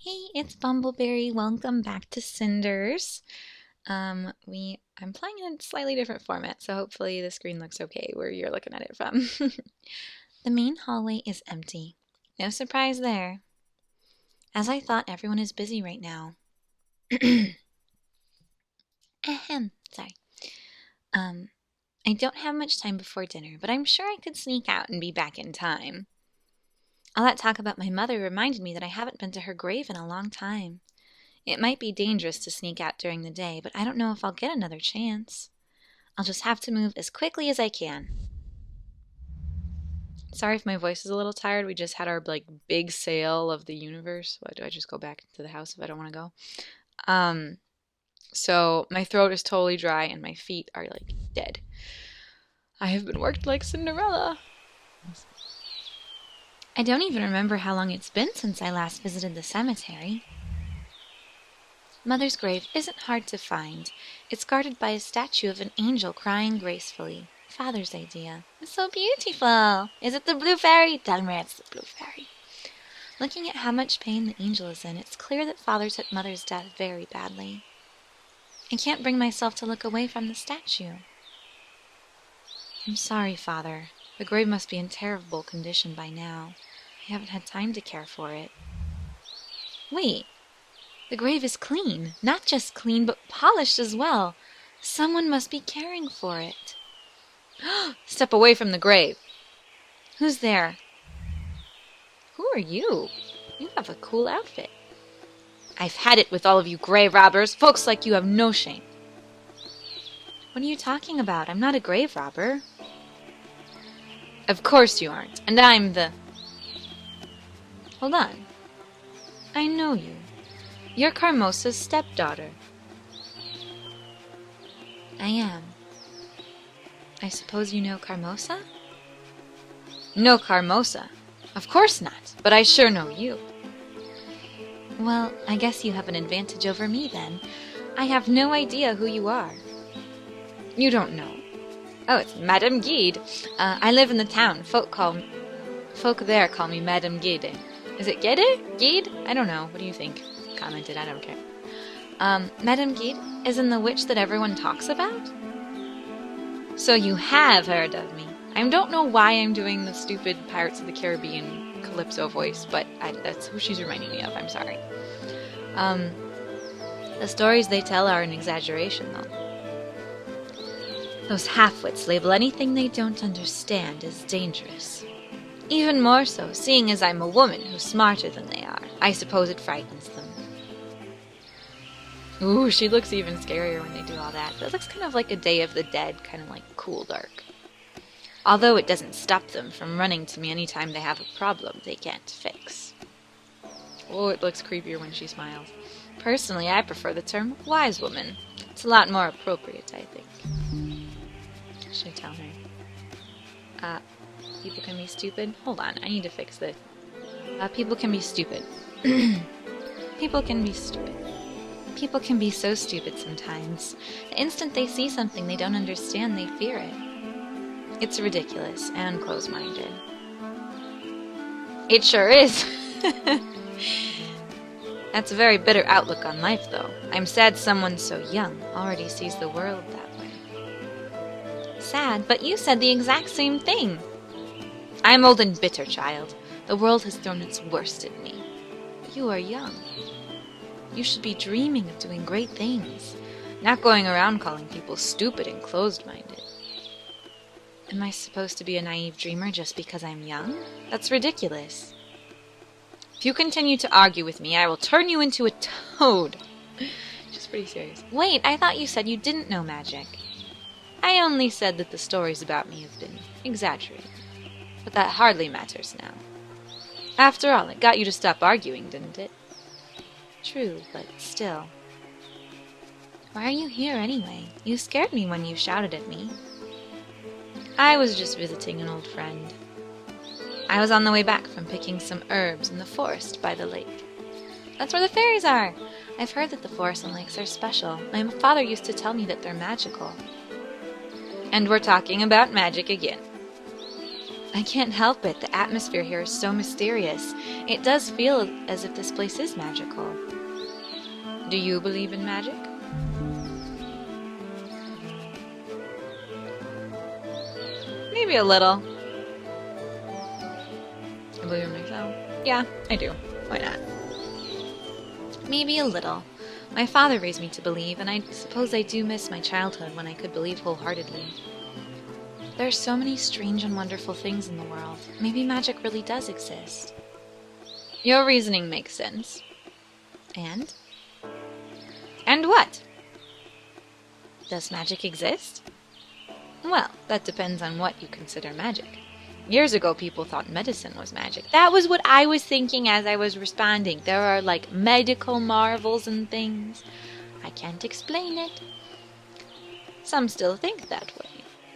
Hey, it's Bumbleberry. Welcome back to Cinders. I'm playing in a slightly different format, so hopefully the screen looks okay where you're looking at it from. The main hallway is empty. No surprise there. As I thought, everyone is busy right now. Ahem, sorry. I don't have much time before dinner, but I'm sure I could sneak out and be back in time. All that talk about my mother reminded me that I haven't been to her grave in a long time. It might be dangerous to sneak out during the day, but I don't know if I'll get another chance. I'll just have to move as quickly as I can. Sorry if my voice is a little tired. We just had our big sale of the universe. Why do I just go back to the house if I don't want to go? So my throat is totally dry and my feet are dead. I have been worked like Cinderella. I don't even remember how long it's been since I last visited the cemetery. Mother's grave isn't hard to find. It's guarded by a statue of an angel crying gracefully. Father's idea. It's so beautiful. Is it the blue fairy? Tell me it's the blue fairy. Looking at how much pain the angel is in, it's clear that Father took Mother's death very badly. I can't bring myself to look away from the statue. I'm sorry, Father. The grave must be in terrible condition by now. I haven't had time to care for it. Wait. The grave is clean. Not just clean, but polished as well. Someone must be caring for it. Step away from the grave. Who's there? Who are you? You have a cool outfit. I've had it with all of you grave robbers. Folks like you have no shame. What are you talking about? I'm not a grave robber. Of course you aren't. And I'm the... Hold on. I know you. You're Carmosa's stepdaughter. I am. I suppose you know Carmosa? No Carmosa. Of course not, but I sure know you. Well, I guess you have an advantage over me then. I have no idea who you are. You don't know. Oh, it's Madame Gherde. I live in the town. Folk there call me Madame Gherde. Is it Ghede? Ghede? I don't know. What do you think? Commented, I don't care. Madame Ghede is in the witch that everyone talks about? So you have heard of me. I don't know why I'm doing the stupid Pirates of the Caribbean Calypso voice, but that's who she's reminding me of. I'm sorry. The stories they tell are an exaggeration, though. Those half-wits label anything they don't understand as dangerous. Even more so, seeing as I'm a woman who's smarter than they are. I suppose it frightens them. Ooh, she looks even scarier when they do all that. That looks kind of like a Day of the Dead, kind of like cool dark. Although it doesn't stop them from running to me anytime they have a problem they can't fix. Oh, it looks creepier when she smiles. Personally, I prefer the term wise woman. It's a lot more appropriate, I think. Should I tell her? People can be stupid? Hold on, I need to fix this. People can be stupid. People can be stupid. People can be so stupid sometimes. The instant they see something they don't understand, they fear it. It's ridiculous and close-minded. It sure is. That's a very bitter outlook on life, though. I'm sad someone so young already sees the world that way. Sad, but you said the exact same thing. I'm old and bitter, child. The world has thrown its worst at me. But you are young. You should be dreaming of doing great things, not going around calling people stupid and closed-minded. Am I supposed to be a naive dreamer just because I'm young? That's ridiculous. If you continue to argue with me, I will turn you into a toad. She's pretty serious. Wait, I thought you said you didn't know magic. I only said that the stories about me have been exaggerated. But that hardly matters now. After all, it got you to stop arguing, didn't it? True, but still. Why are you here anyway? You scared me when you shouted at me. I was just visiting an old friend. I was on the way back from picking some herbs in the forest by the lake. That's where the fairies are! I've heard that the forests and lakes are special. My father used to tell me that they're magical. And we're talking about magic again. I can't help it. The atmosphere here is so mysterious. It does feel as if this place is magical. Do you believe in magic? Maybe a little. I believe in myself. Yeah, I do. Why not? Maybe a little. My father raised me to believe, and I suppose I do miss my childhood when I could believe wholeheartedly. There are so many strange and wonderful things in the world. Maybe magic really does exist. Your reasoning makes sense. And? And what? Does magic exist? Well, that depends on what you consider magic. Years ago, people thought medicine was magic. That was what I was thinking as I was responding. There are, like, medical marvels and things. I can't explain it. Some still think that way.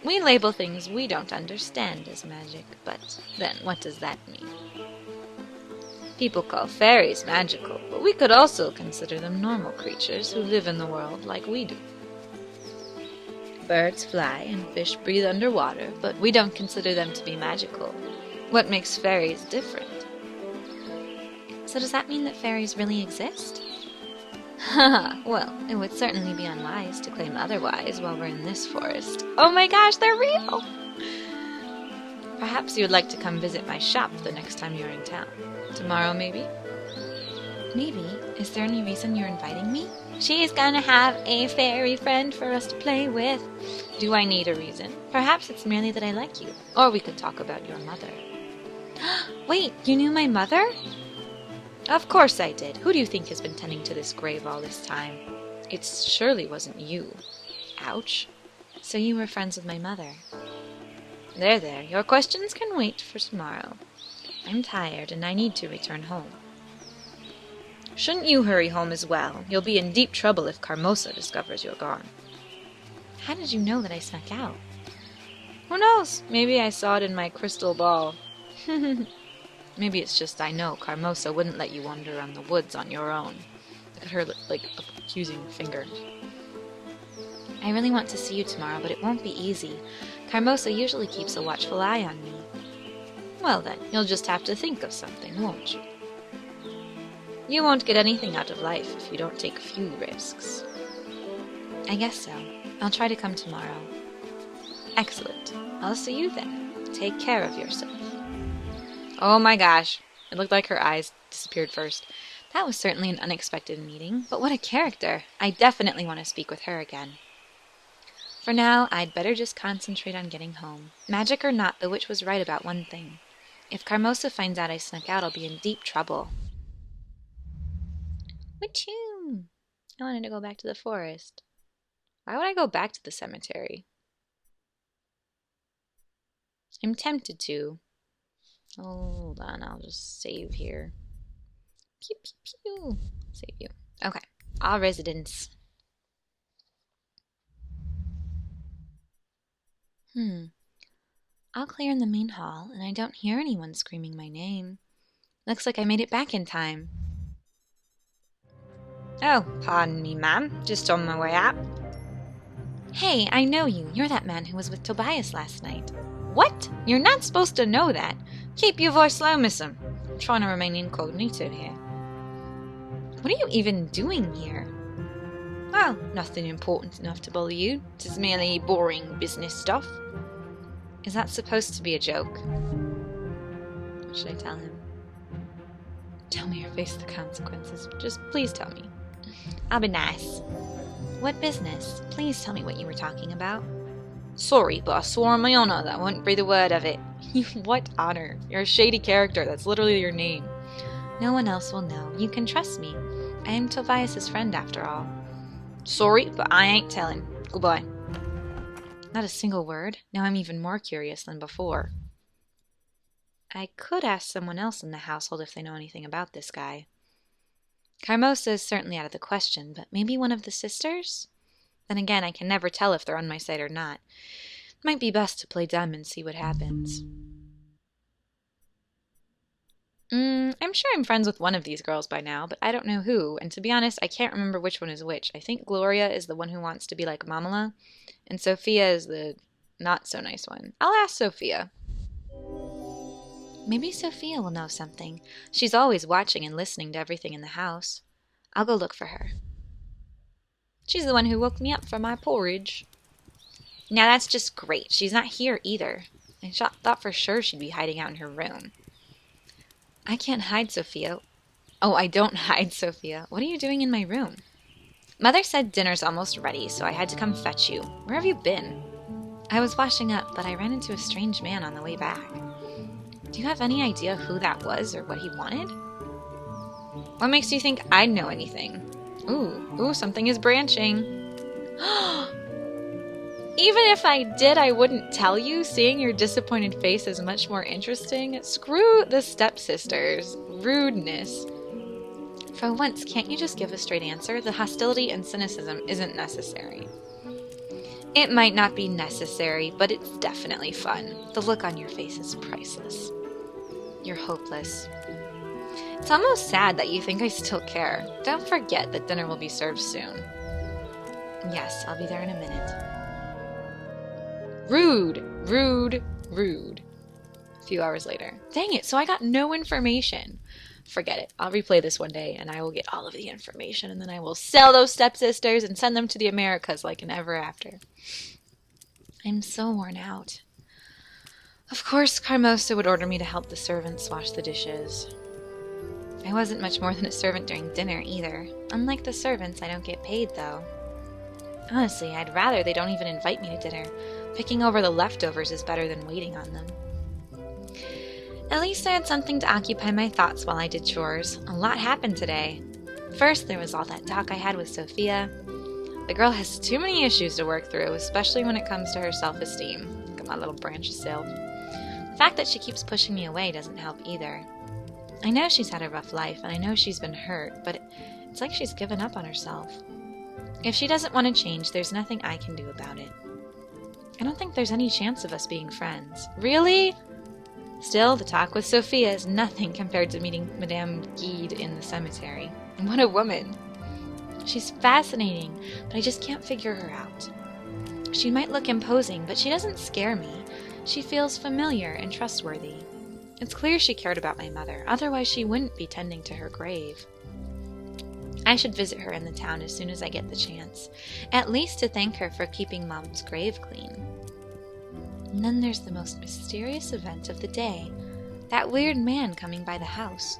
We label things we don't understand as magic, but then what does that mean? People call fairies magical, but we could also consider them normal creatures who live in the world like we do. Birds fly and fish breathe underwater, but we don't consider them to be magical. What makes fairies different? So does that mean that fairies really exist? Haha, well, it would certainly be unwise to claim otherwise while we're in this forest. Oh my gosh, they're real! Perhaps you would like to come visit my shop the next time you're in town. Tomorrow, maybe? Maybe. Is there any reason you're inviting me? She's gonna have a fairy friend for us to play with. Do I need a reason? Perhaps it's merely that I like you. Or we could talk about your mother. Wait, you knew my mother? Of course I did. Who do you think has been tending to this grave all this time? It surely wasn't you. Ouch. So you were friends with my mother. There. Your questions can wait for tomorrow. I'm tired and I need to return home. Shouldn't you hurry home as well? You'll be in deep trouble if Carmosa discovers you're gone. How did you know that I snuck out? Who knows? Maybe I saw it in my crystal ball. Maybe it's just I know Carmosa wouldn't let you wander around the woods on your own. Look at her, like, accusing finger. I really want to see you tomorrow, but it won't be easy. Carmosa usually keeps a watchful eye on me. Well then, you'll just have to think of something, won't you? You won't get anything out of life if you don't take a few risks. I guess so. I'll try to come tomorrow. Excellent. I'll see you then. Take care of yourself. Oh my gosh. It looked like her eyes disappeared first. That was certainly an unexpected meeting, but what a character. I definitely want to speak with her again. For now, I'd better just concentrate on getting home. Magic or not, the witch was right about one thing. If Carmosa finds out I snuck out, I'll be in deep trouble. Wachoo! I wanted to go back to the forest. Why would I go back to the cemetery? I'm tempted to. Hold on, I'll just save here. Pew, pew, pew. Save you. Okay. All residents. I'll clear in the main hall, and I don't hear anyone screaming my name. Looks like I made it back in time. Oh, pardon me, ma'am. Just on my way out. Hey, I know you. You're that man who was with Tobias last night. What? You're not supposed to know that. Keep your voice low, miss'em. I'm trying to remain incognito here. What are you even doing here? Well, nothing important enough to bother you. Just merely boring business stuff. Is that supposed to be a joke? What should I tell him? Tell me or face the consequences. Just please tell me. I'll be nice. What business? Please tell me what you were talking about. Sorry, but I swore on my honor that I wouldn't breathe a word of it. What honor? You're a shady character. That's literally your name. No one else will know. You can trust me. I am Tobias's friend, after all. Sorry, but I ain't telling. Goodbye. Not a single word. Now I'm even more curious than before. I could ask someone else in the household if they know anything about this guy. Carmosa is certainly out of the question, but maybe one of the sisters? Then again, I can never tell if they're on my side or not. It might be best to play dumb and see what happens. I'm sure I'm friends with one of these girls by now, but I don't know who, and to be honest, I can't remember which one is which. I think Gloria is the one who wants to be like Mamala, and Sophia is the not-so-nice one. I'll ask Sophia. Maybe Sophia will know something. She's always watching and listening to everything in the house. I'll go look for her. She's the one who woke me up from my porridge. Now that's just great. She's not here either. I thought for sure she'd be hiding out in her room. I can't hide, Sophia. Oh, I don't hide, Sophia. What are you doing in my room? Mother said dinner's almost ready, so I had to come fetch you. Where have you been? I was washing up, but I ran into a strange man on the way back. Do you have any idea who that was or what he wanted? What makes you think I'd know anything? Ooh, something is branching. Even if I did, I wouldn't tell you. Seeing your disappointed face is much more interesting. Screw the stepsisters. Rudeness. For once, can't you just give a straight answer? The hostility and cynicism isn't necessary. It might not be necessary, but it's definitely fun. The look on your face is priceless. You're hopeless. It's almost sad that you think I still care. Don't forget that dinner will be served soon. Yes, I'll be there in a minute. Rude, rude, rude. A few hours later. Dang it, so I got no information. Forget it. I'll replay this one day, and I will get all of the information, and then I will sell those stepsisters and send them to the Americas like an ever after. I'm so worn out. Of course, Carmosa would order me to help the servants wash the dishes. I wasn't much more than a servant during dinner, either. Unlike the servants, I don't get paid, though. Honestly, I'd rather they don't even invite me to dinner. Picking over the leftovers is better than waiting on them. At least I had something to occupy my thoughts while I did chores. A lot happened today. First, there was all that talk I had with Sophia. The girl has too many issues to work through, especially when it comes to her self-esteem. Look at my little branch of silk. The fact that she keeps pushing me away doesn't help either. I know she's had a rough life, and I know she's been hurt, but it's like she's given up on herself. If she doesn't want to change, there's nothing I can do about it. I don't think there's any chance of us being friends. Really? Still, the talk with Sophia is nothing compared to meeting Madame Gherde in the cemetery. And what a woman! She's fascinating, but I just can't figure her out. She might look imposing, but she doesn't scare me. She feels familiar and trustworthy. It's clear she cared about my mother, otherwise she wouldn't be tending to her grave. I should visit her in the town as soon as I get the chance, at least to thank her for keeping Mom's grave clean. And then there's the most mysterious event of the day, that weird man coming by the house.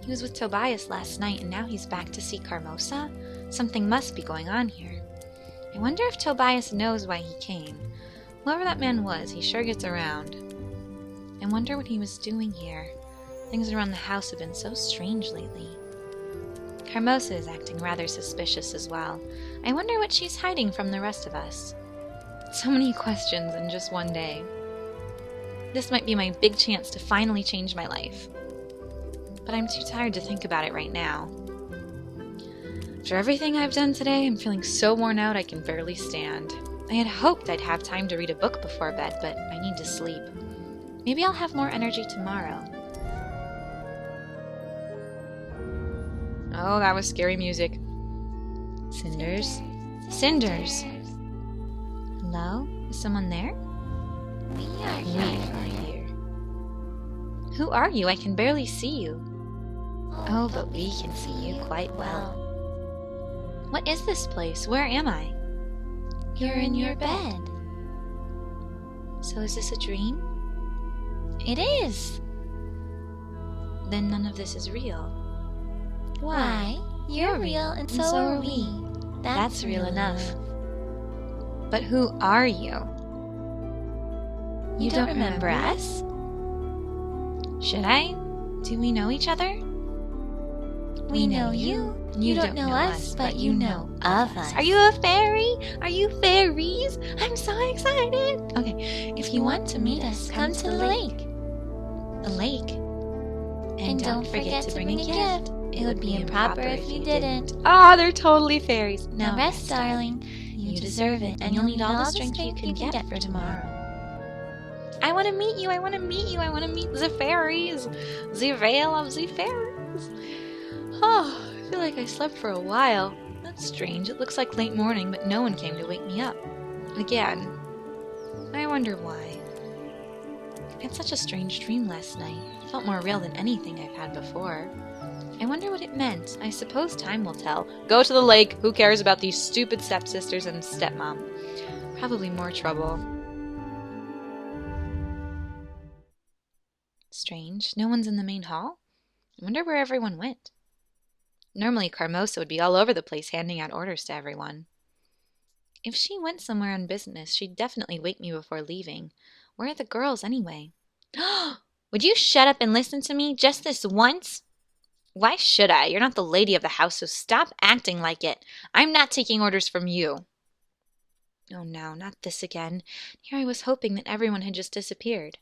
He was with Tobias last night, and now he's back to see Carmosa? Something must be going on here. I wonder if Tobias knows why he came. Whoever that man was, he sure gets around. I wonder what he was doing here. Things around the house have been so strange lately. Carmosa is acting rather suspicious as well. I wonder what she's hiding from the rest of us. So many questions in just one day. This might be my big chance to finally change my life. But I'm too tired to think about it right now. After everything I've done today, I'm feeling so worn out I can barely stand. I had hoped I'd have time to read a book before bed, but I need to sleep. Maybe I'll have more energy tomorrow. Oh, that was scary music. Cinders? Cinders! Hello? Is someone there? We are here. Who are you? I can barely see you. Oh, but we can see you quite well. What is this place? Where am I? You're in your bed. So is this a dream? It is. Then none of this is real. Why? You're real and so are we. That's real enough. But who are you? You don't remember us? Should I? Do we know each other? We know you. You don't know us, but you know of us. Are you a fairy? Are you fairies? I'm so excited. Okay, If you want to meet us, come to the lake. The lake. And don't forget to bring a gift. It would be improper if you didn't. Ah, they're totally fairies. Now rest, darling. You deserve it, and you'll need all the strength you can get for tomorrow. I want to meet you. I want to meet you. I want to meet the fairies. The veil of the fairies. Oh, I feel like I slept for a while. That's strange. It looks like late morning, but no one came to wake me up. Again. I wonder why. I had such a strange dream last night. It felt more real than anything I've had before. I wonder what it meant. I suppose time will tell. Go to the lake. Who cares about these stupid stepsisters and stepmom? Probably more trouble. Strange. No one's in the main hall? I wonder where everyone went. Normally, Carmosa would be all over the place handing out orders to everyone. If she went somewhere on business, she'd definitely wake me before leaving. Where are the girls, anyway? Would you shut up and listen to me just this once? Why should I? You're not the lady of the house, so stop acting like it. I'm not taking orders from you. Oh no, not this again. Here I was hoping that everyone had just disappeared.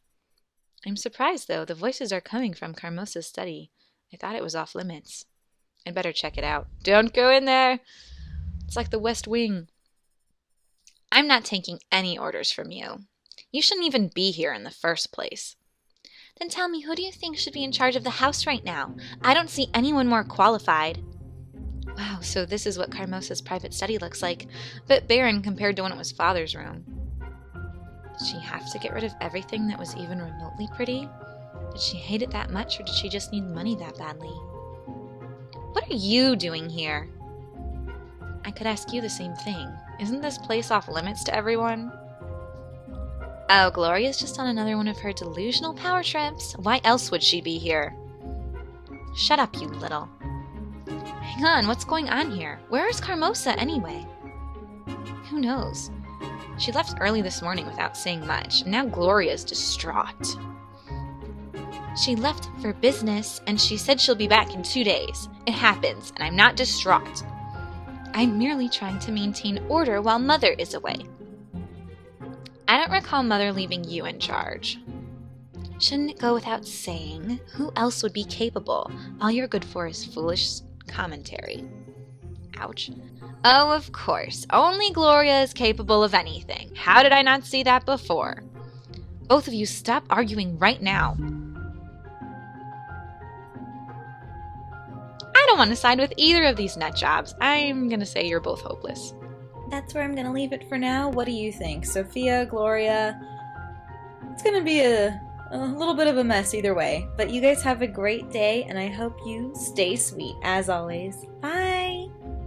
I'm surprised, though. The voices are coming from Carmosa's study. I thought it was off limits. I'd better check it out. Don't go in there. It's like the West Wing. I'm not taking any orders from you. You shouldn't even be here in the first place. Then tell me, who do you think should be in charge of the house right now? I don't see anyone more qualified. Wow, so this is what Carmosa's private study looks like. A bit barren compared to when it was Father's room. Did she have to get rid of everything that was even remotely pretty? Did she hate it that much, or did she just need money that badly? What are you doing here? I could ask you the same thing. Isn't this place off limits to everyone? Oh, Gloria's just on another one of her delusional power trips. Why else would she be here? Shut up, you little. Hang on, what's going on here? Where is Carmosa, anyway? Who knows? She left early this morning without saying much, and now Gloria's distraught. She left for business, and she said she'll be back in 2 days. It happens, and I'm not distraught. I'm merely trying to maintain order while Mother is away. I don't recall Mother leaving you in charge. Shouldn't it go without saying? Who else would be capable? All you're good for is foolish commentary. Ouch. Oh, of course. Only Gloria is capable of anything. How did I not see that before? Both of you stop arguing right now. I don't want to side with either of these nut jobs. I'm going to say you're both hopeless. That's where I'm going to leave it for now. What do you think? Sophia, Gloria? It's going to be a little bit of a mess either way. But you guys have a great day, and I hope you stay sweet, as always. Bye!